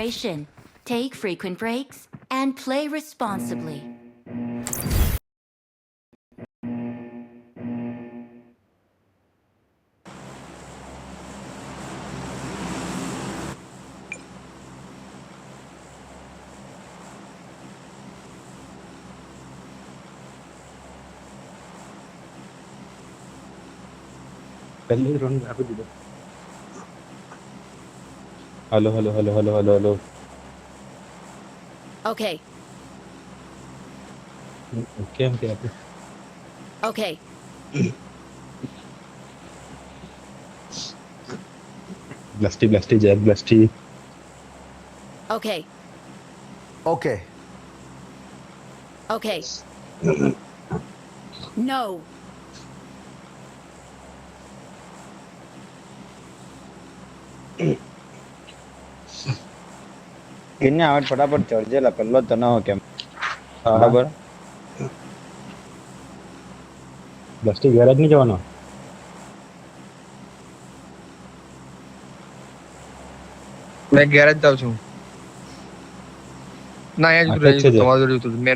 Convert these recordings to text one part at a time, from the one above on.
hydration, take frequent breaks, and play responsibly. पहले run आपको दे दो hello hello hello hello hello hello Okay, કેમ કે આપે okay. બ્લાસ્ટી જેક બ્લાસ્ટી Okay, Okay. okay. No. કિન્ને આવટ ફટાફટ ચડજેલા પેલો જ તને કેમ હા બરાબર બ્લાસ્ટી ગેરેજ નહીં જવાનો मैं गैरेज जाऊँ छू ना यहाँ हाँ, जुड़ रही अच्छे तो से। तुम्हारे जुड़ी तो मैं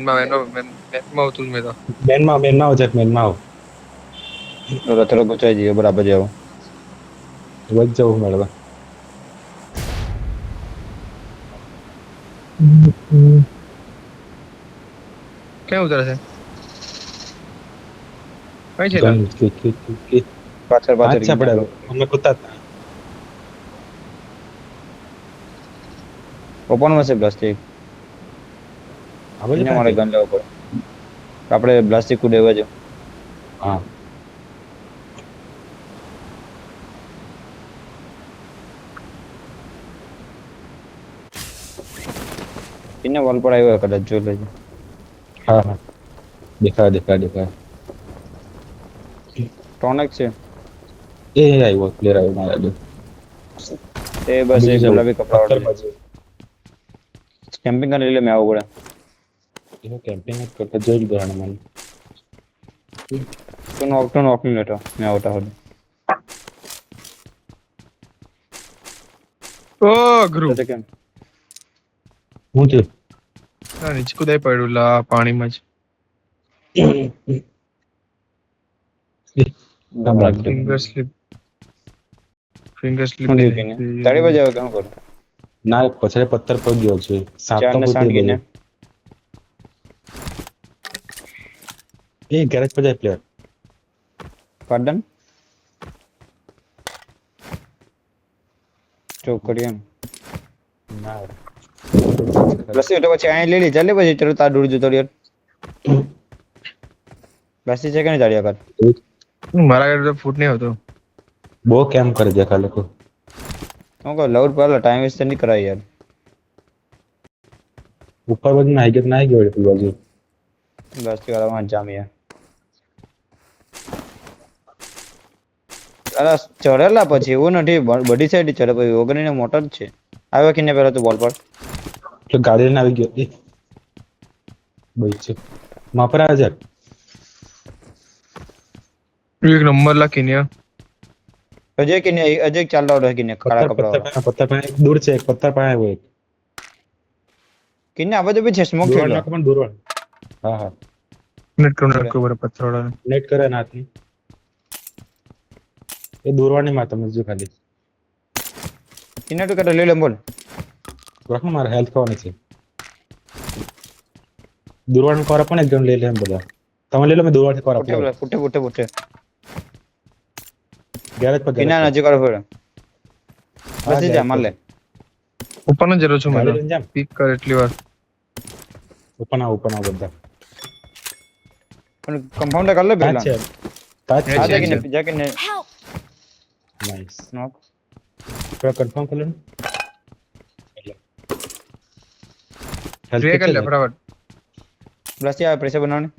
होता हूँ मैं तो મેનમાં આવો જેક મેનમાં આવો થોડો ગુચાઈ જઈએ બરાબર જાવ વચ જવું મેળવા क्या उधर से कहीं चला ગન કે પાછળ પાછળ અચ્છા પડે અમે કુતા ઓપન માં છે પ્લાસ્ટિક આવે કિન્ને મારે ગન લેવો પડે આપણે પ્લાસ્ટિક કુડે બાજુ હા કિન્ને વોલ પર આવ્યો કદાચ જોઈ લેજો હા હા દેખાય ટોનેક છે એ આવ્યો પ્લેયર આવ્યો મારા આગળ તે બસ એક ગુલાબી કપડા પથ્થર વાળો બાજુ કેમ્પિંગ કરી લે મેં આવું પડે એનો કેમ્પિંગ જ કરતા જોઈ લીધો આને મને ટુ નોક નહીં લેતો મેં આવતા હોય ओ गुरु તો કેમ હું છે ना नीचे को दे पड़ू ला पानी में फिंगर स्लिप શું થયું કિન્ને તાળી બાજુ આવે કેમ કરું ના પછાડે પથ્થર પર ગયો છે સાપ ચાર તો ને પોતે સાત કિન્ને એ ગેરેજ પર જાય પ્લેયર પાર્ડન ચોક કરીએ ના પ્લસ તો પછી અહીં લઈ લે ચાલે પછી ચલો તાર દૂર જતો રહ્યો પ્લાસ્ટિક છે કે નહીં તાળી આગળ मारा कर तो फूट नहीं होता બહુ કેમ કરે છે આ લોકો હું કહું લાઉડ પર ટાઈમ વેસ્ટ નહીં કરાય યાર ઉપર બાજુ નાઈ ગયો એટલી બાજુ પ્લાસ્ટિક વાળામાં જામ યાર અરે ચડેલા પછી એવું નથી બધી સાઈડ ચડે પછી ઓગણીને મોટર જ છે આવ્યો કિન્ને પેલા તો બોલ પર એટલે ગાડી લઈને આવી ગયો ભાઈ છે માપરા હજાર एक नंबर ला किनिया અજય ચાલતો હતો કિન્ને કાળા કપડા પત્થર પાસે એક દૂર છે એક પત્થર પાસે આવ્યો એક કિન્ને આ બધું બી છે સ્મોક દૂરવાન થયેલો નાખો પણ દૂરવાન હા હા नेट को ऊपर पत्थर वाला નેટ કરે નાથી એ દૂરવાની માં તમે જો ખાલી કિન્ને તું કતો લઈ લે બોલ રાખો મારે હેલ્થ ખાવાની છે દૂરવાન કોરા પણ એકદમ લઈ લે એમ બધા તમે લઈ લો મેં દૂરવાન કોરા પુટ્ટે ગેરેજ પર કિન્ના નજીક કરો ફેર બસ જા માર લે ऊपर ना जरूर छू ગાડી मैं લઈને જામ पिक कर એટલી વાર ઉપર ના બધા પણ કમ્પાઉન્ડર કર લે પેલા છે તાજ છે, આ છે, જા કિન્ને Help! નાઈસ નોક થોડા કન્ફર્મ કરી લો રે कर ले फटाफट પ્લસ આ પ્રેશર બનાવને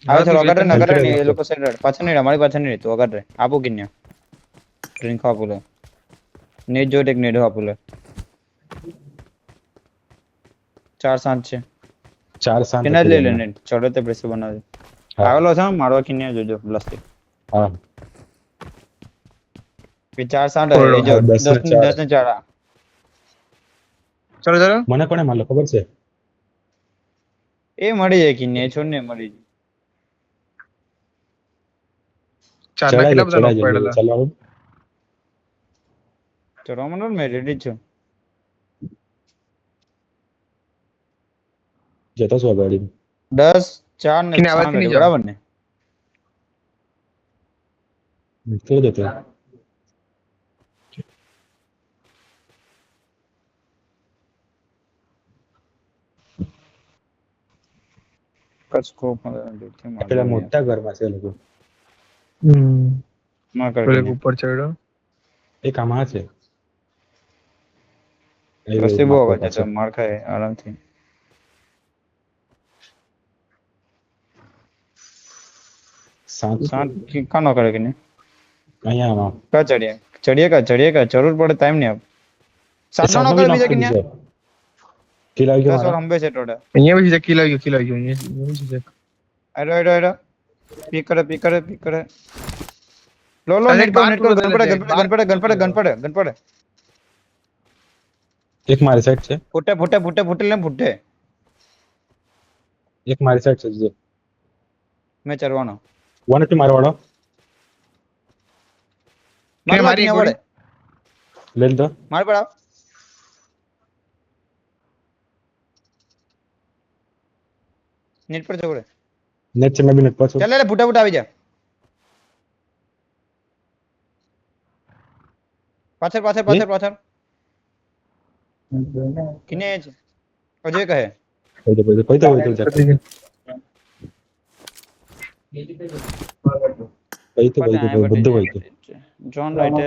આવે તો અગર ન કરે ને એ લોકો સાઈડ પાછળ નહીં અમારી પાછળ નહીં તો અગર રે આપો કિન્ને ડ્રિંક આપો લે નેટ જો ટેક નેટ આપો લે 4-7 છે 4-7 કિન્ને લઈ લે ને ચડો તે પ્રેશર બનાવજે આવેલો છે મારવા કિન્ને જોજો પ્લસ હા કે 4-7 હે જો 10 ને 4 ચલો ચલો મને કોને મારલો ખબર છે? એ મળી જાય કિન્ને છોડ ને મળી જાય. 4 ના કેટલા બધા ચડાઈ નોક પડેલા ચાલો ચડવા માંડો ને મેં રેડી જ છું. જતો છો ગાડી 10 4 ને કિન્ને 6 આવાજથી નહીં રેડી જાઓ. બરાબર ને? નીકળી જતો કસકો પેલા મોટા ઘરમાં છે એ લોકો માં કર પેલે કિન્ને. ઉપર ચડ્યો એક આમાં છે એ રસ્તે બહુ માપો અવાજ પાછો. છે માર ખાય આરામથી. સાત કાનો કરે કિન્ને. અહીંયા કા ચડીએ કા જરૂર પડે ટાઈમ ને આપ. સાત નો કરે બીજા કિન્ને. કિલ આવી ગયો 10 મારો. વાર હંબે છે ટોટલ. અહીંયા બી કિલ આવી ગયો અહીંયા બી છે આડો પીક કરે લો અરે નેટ બાર કરો પૂરો ગન થયેલો છે. પડે. એક મારી સાઈડ છે ફૂટે લે ફૂટે. એક મારી સાઈડ છે જો મેં ચરવાનો. વન ટુ મારો વાળો મારી મારી એક પડે. લેન તો માર પડાવ. નેટ પર જવડે. નેટ છે મે બી નેટ પાછો ચાલ લે ફૂટા આવી જા. પાછળ. કિને છે? અજય કહે. કોઈ તો જા બધું હોય તો જોન રાઈટ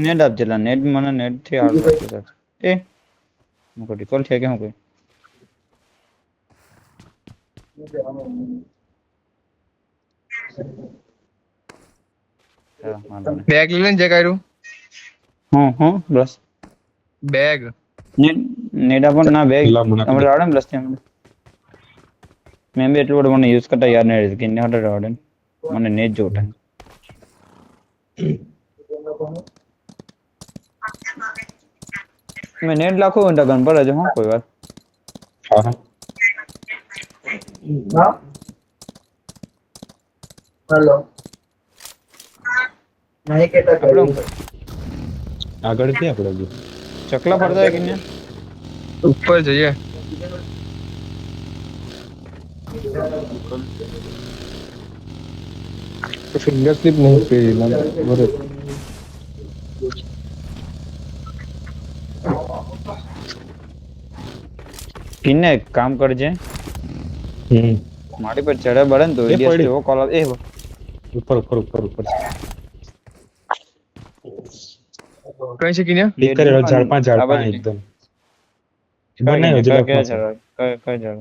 નેટ આપજેલા નેટ મને નેટ થી હાલ લાગતું એ મુકો રિકોલ છે કે હું કોઈ ચાલો વાંધો નહીં. બેગ લઈ લે જે કાયરું હું બસ બેગ નેટ આપણ ના બેગ પેલા મને આપણે આવડે ને રસ્તે મેં બી એટલું બધું મને યુઝ કરતા યાદ નહીં રહેતું કે ને હટે આવડે મને નેટ જોતા મેં નેટ લાખો ઘંટા ગન પર જ હું કોઈ વાત હા હા આપણે હું આગળ થી આપણે હજુ ચકલા ફરતા હોય કે ને ઉપર જઈએ ફિંગર સ્લિપ નહીં પહેરી બરોબર કિન્ને એક કામ કરજે મારી પર ચડે બળે ને તો એ ઇડિયસ પડી. એવો કોલ આવે એ ઉપર કઈ છે કિન્યા ક્લિક કરેલો ઝાડ પાંચ આ બાજુ એકદમ કઈ બનાવ્યો નહીં, છે કઈ લખમાં ઝાડ કઈ ઝાડ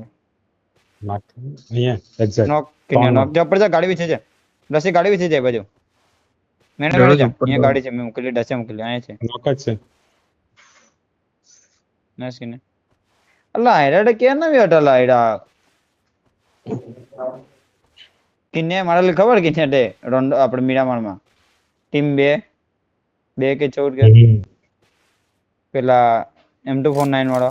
નાખ અહીંયા એક્ઝેક્ટ નોક કિન્ને ત્રણ નોક જા પર જા ગાડી વિશે છે રસી ગાડી વિશે જાય બાજુ મેને જરૂર જા ઉપર અહીંયા જાઓ. ગાડી છે મેં મોકલી ડસે મોકલી અહીંયા છે નોક જ છે નસીને અલ્લા આયડા કે ના વી અટલા આયડા કિન્ને મારા લે ખબર કે છે રોન્ડો આપણે મીરામાળમાં ટીમ 2 કે 14 કે પેલા M249 વાળો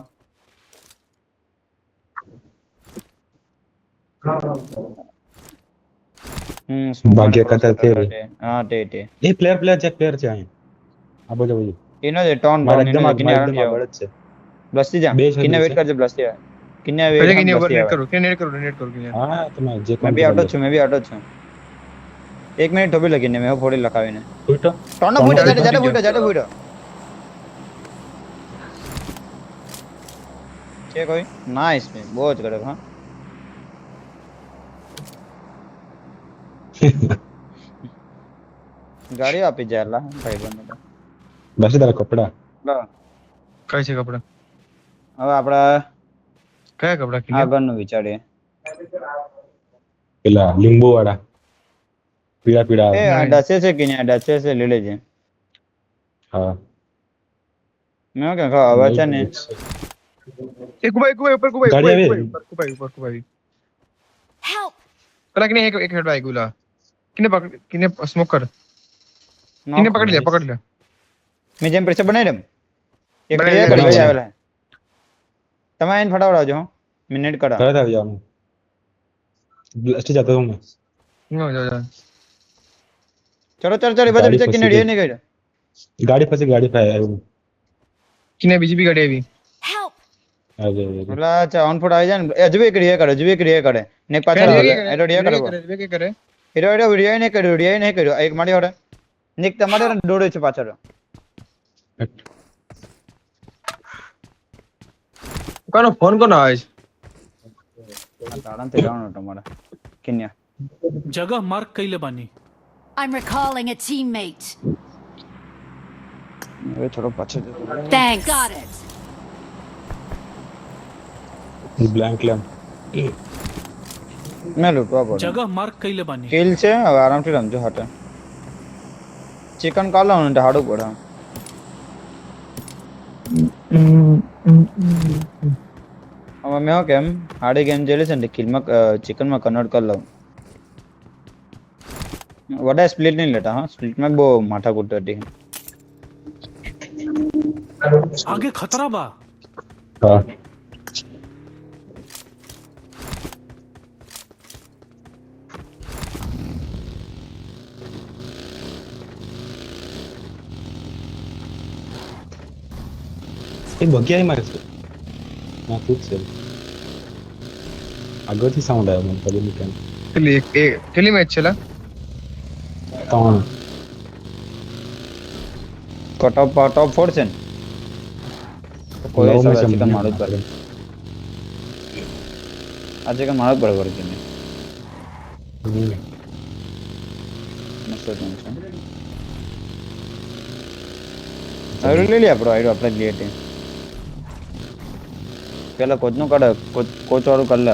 ભાગ્ય કથા તે રે. હા તે એ પ્લેયર છે અહીંયા આ બધું એનો જ ટોન મારા ટોન એકદમ એનો કિન્ને એકદમ આગળ જ છે બ્લસ્ટી જા બે છે કિન્ને બે વેટ છે. કરજે બ્લસ્ટી કિન્ને કઈ વેટ કિન્યા ઉપર બ્લસ્ટી નેટ કરો નેટ કરો હા તમે જે મેં બી આઉટ જ છું એક મિનિટ થોભી લગીને મેં ફોડી લખાવીને ફૂટો ટોન નો ફૂટો જાડે ફૂટો છે કોઈ નાઈસ મે બહુ જ કડક હા ગાડી આપી જાય લા ભાઈ બંને બસ તારા કપડા કઈ છે કપડા હવે આપડા કયા કપડા કિન્યા આગળનું વિચારીએ પેલા લીંબુ વાળા પીળા એ આ ડસે છે કે નહીં ડસે છે લઈ લેજે હા મેં કે હવે છે ને એ કુબાઈ ઉપર કુબાઈ ગાડી આવી. કુબાઈ Help! પેલા કિને એક હેડ આવી ગુલા કિને પકડ કિને સ્મોક કર કિને પકડી લે મેં જેમ પ્રેશર બનાવી દઉં એક બનાવી ક્લિયર દે, કરી બનાવી દે. આવેલા તમે આઈને ફટાવડાવજો હો મિનિટ કરા તરત આવી જાવ બ્લાસ્ટ જતો હું મેં નો જો ચલો ચલો ચલો બધું ગાડી ચેક ફસી કરીને ગઈ. નહીં કર્યો ગાડી પાસે આવ્યું કિને બીજી બી ગાડી આવી Help! અરે પેલા અચ્છા ઓન ફૂટ આવી જાય ને હજુ એક રીએ કરે હજુ એક રીએ કરે ને એક પાછળ આવે એરો રીએ કરે કે કરે એરો રીએ નહીં કર્યો એક મારી ઓરે નિક તમારે ઓરે દોડે છે પાછળ કોનો ફોન કોનો આવે છે આ તાળાંથી જવાનું તમારે કિન્યા जगह मार्क कैले बानी I'm recalling a teammate. હવે થોડો પાછળ જતો Thanks. Got it. Blank lamp મેં લૂંટવા પડે जगह मार्क कैले बानी કિલ છે હવે આરામથી રમજો હાટે ચિકન કાલો ને હાડું પડે હવે મેં કેમ હાડી ગેમ જેલી છે ને કિલમાં ચિકનમાં કન્વર્ટ કરી લઉં વડા સ્પ્લિટ નહીં લેતા હા સ્પ્લિટમાં બહુ માથા કૂટ હતી आगे खतरा बा હા એ બગ્યા મારે છે ના તું જ છે આગળથી સાઉન્ડ આવ્યો મને ખબર નહીં કેમ કેટલી મેચ છે લા 3 ટોપ 4 છે ને કોઈ નવ હિસાબે મેચ ચિકન મારું જ પડે આ ચિકન મારું જ પડે વળગી ને મસ્ત ગેમ છે હવે લઈ લે આપણો આઈડો આપણે લઈએ તે પેલા કોચનું કાઢે કોચ વાળું કરી લે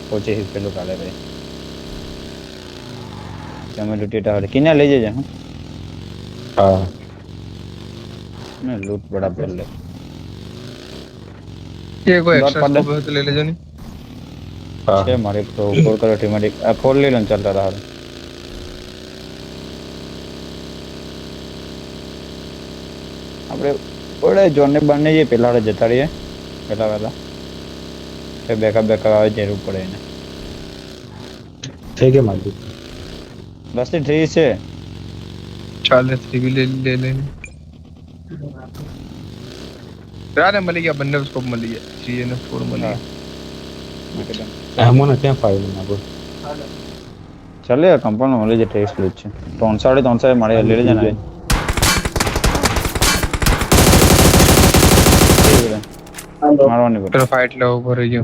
કોચે પેલું કાઢે ભાઈ તમે લૂંટી ટાવર કિના લઈ જજે હા હા ને લૂંટ બરાબર લે ये कोई दौड़ एक्स्ट्रा पड़ ले। स्कोप है तो ले ले जानी હા છે મારે તો ફોર કરો ટીમેટિક આ ફોર લઈ લો ને ચાલતા રહો આપણે ઓડે જોને બને જે પેલા વાળા જતા રહીએ પેલા વાળા કે બેકઅપ આવે જરૂર પડે એને થઈ ગયા મારી બસ 3 છે चल थ्री भी ले ले यार मिल गया बंदे स्कोप मिल गया 3 ने 4 मिल गया એમો ને ત્યાં ફાઈલ નાખો ચાલે કમ્પાઉન્ડ મળી જે ટેસ્ટ લે છે 300 મળે લઈ લેજે ને મારવાની પડે चलो फाइट लो ऊपर ही जो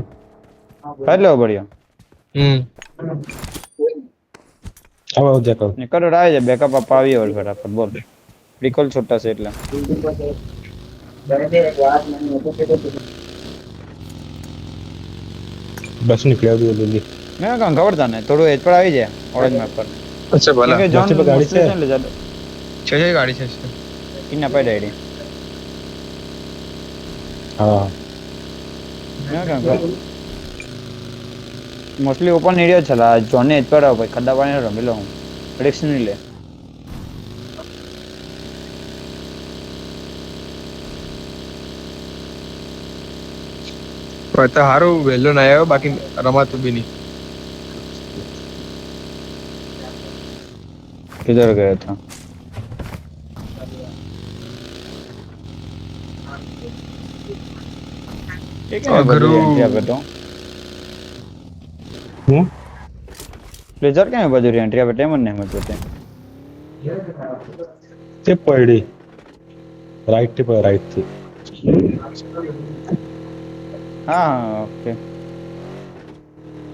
ફાઈલ લેવો પડ્યો આવો જકો નીકળો રાય છે બેકઅપ આપવા આવી હોય ફટાફટ બોલ રિકોલ છોટા છે એટલે બસ નીકળ્યા બી જલ્દી મેં કાં ખબર તને થોડું એજ પર આવી જાય ઓરેન્જ મેપ પર अच्छा भला કે જોન વચ્ચે પર ગાડી છે? લે જા छह गाड़ी छह કિના પાઈ ડાયડી હા મેં કાં મોસ્ટલી ઓપન એરિયા છે લા જોન એજ પર આવ ભાઈ ખड्डा પાણી રમી લો હું રિસ્ક નહીં લે तो हारो वेलो ना आयो बाकी रमा तो भी नहीं किधर गया था अगरू। હું લેઝર કેમ બાજુ એન્ટ્રી આપે ટેમ ને મત પોતે તે પડી રાઈટ થી પર રાઈટ થી હા ઓકે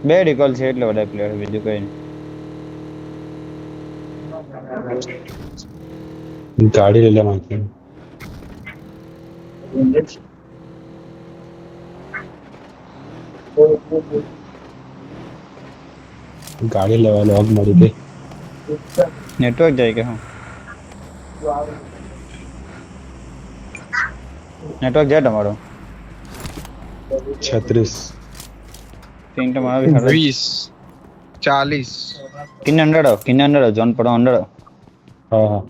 બે રિકોલ છે એટલે બધા પ્લેયર બીજું કઈ નહીં ગાડી લઈ લે માંથી ગાડી લેવા લોગ મળી ગઈ નેટવર્ક જાય કે હા નેટવર્ક જાય તમારો 36 પિંગ તમારો બી સારો 20 40 કિન અંડર જોન પડો અંડર હા હા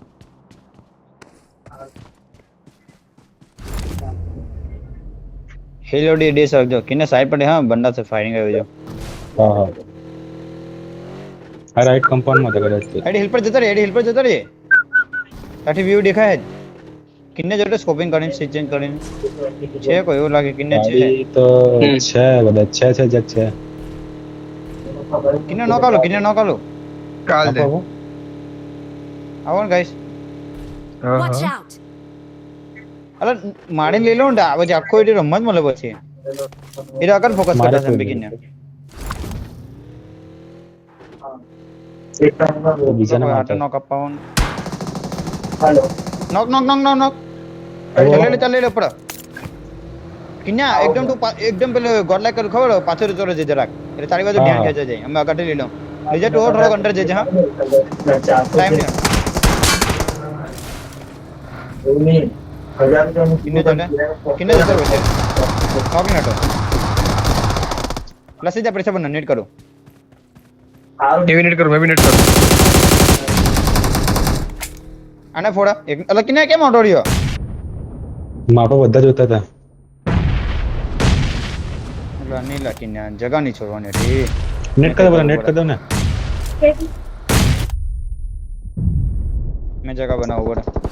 हेलोडी डे सकजो किने साइड पर हां बंदा से फायरिंग आयो जो હા હા આ રાઈટ કમ્પાઉન્ડ માં કદાચ છે एडी हिल पर जतो रे एडी हिल पर जतो रे ताठी व्यू देखाय है किन्ने जोटे स्कोपिंग કરીને सी चेंज કરીને છે કોઈ એવું લાગે કિન્ને છે ગાડી તો છે કદાચ છે જગ છે કિન્ને નોક આલો काल दे આપો આવો ને ગાઈસ हाँ Watch हाँ out! અલા માડી લઈ લો ને આ પછી આખો એડી રમત મળે પછી એ આગળ ફોકસ મારે કરતા છે કોઈ બિગિન ને બીજાને હાટો મારતા નોક અપાવન નોક ચાલે લે પડ કિન્યા એકદમ પેલો ગોડલા કર ખબર પાછળ જોરે છે જરાક એટલે તારી બાજુ ધ્યાન ખેંચે જાય અમે આગળ લઈ લો બીજા થોડો અંડર જજે હા ટાઈમ ને કિન્ને જતો છે નોક નટો પ્લસ જ પ્રેશર બન નેટ કરો मैं भी नेट करूँ આને ફોડા એક અલગ કિન્ને કેમ ઓટોડ્યો માપા બધા જોતા હતા એટલે નીલા કિન્યા જગા નહીં છોડવાની હતી નેટ કર દો ને મેં જગા બનાવું પડે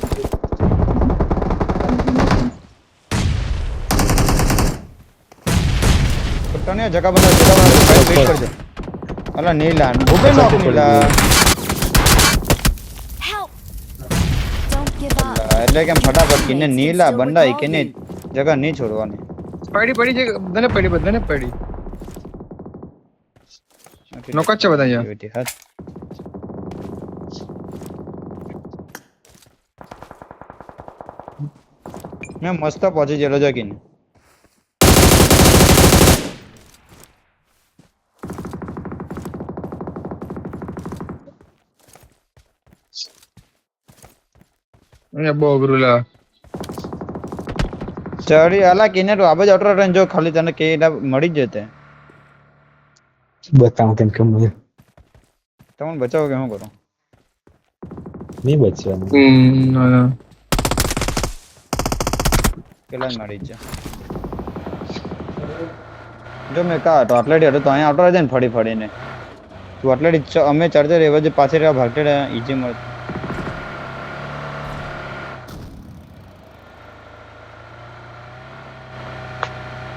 તને જગા બનાવ વેટ કરજો અલા નીલા ઉભે નોક નીલા Help! Don't give up. એટલે કેમ ફટાફટ કિને નીલા બંડા કેને જગા નહીં છોડવાની पड़ी जे बदने पड़ी नौका अच्छा बताइए બેટી હાથ મેં મસ્ત પહોંચી ગયેલો છે કિને ये बो गुरुला ચડી આલા કિને તો આબજ ઓટો રન જો ખાલી તને કે એલા મળી જ જતે બતાવો કેમ કેમ મને તમને બચાવો કે શું કરો નહીં બચ્યા પેલા જ મળી જ જો મેં કા તો આટલેડી હતો તો અહીંયા ઓટો રહે ને ફડીને તું આટલેડી અમે ચડતે રહેવા જે પાછળ રહેવા ભાગતે રહ્યા ઈજી મળે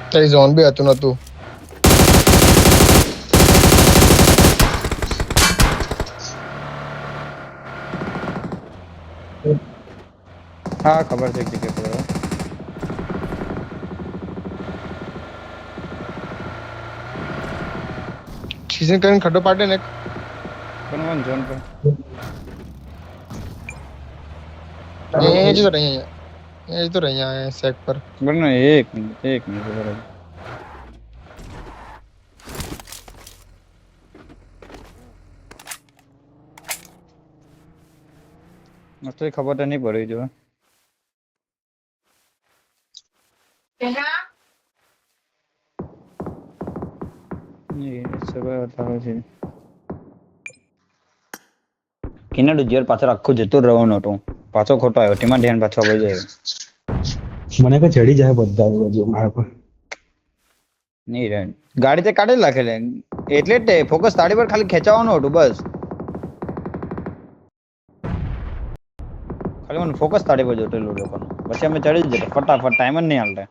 तेरी जोन भी હતું નતું હા ખબર છે એક જગ્યા પર सीजन કરીને ખડો પાડે ને બનવાન ઝોન પર એ તો રહ્યા है सेक पर બનો એક મિનિટ બરાબર મસ્ત ખબર તો નહીં પડી જો કિનાડુ જીર પાછળ આખું જતું રહેવાનું હતું પાછો ખોટો આવ્યો તેમાં ધ્યાન પાછો આવી જાય મને કે ચડી જાય બધા બાજુ મારા પર નહીં રે ગાડી તે કાઢી રાખેલે એટલે જ તે ફોકસ તાળી પર ખાલી ખેંચાવાનું હતું બસ ખાલી મને ફોકસ તાળી પર જોટેલું લોકોનું પછી અમે ચડી જ જતા ફટાફટ ટાઈમ જ નહીં હાલતા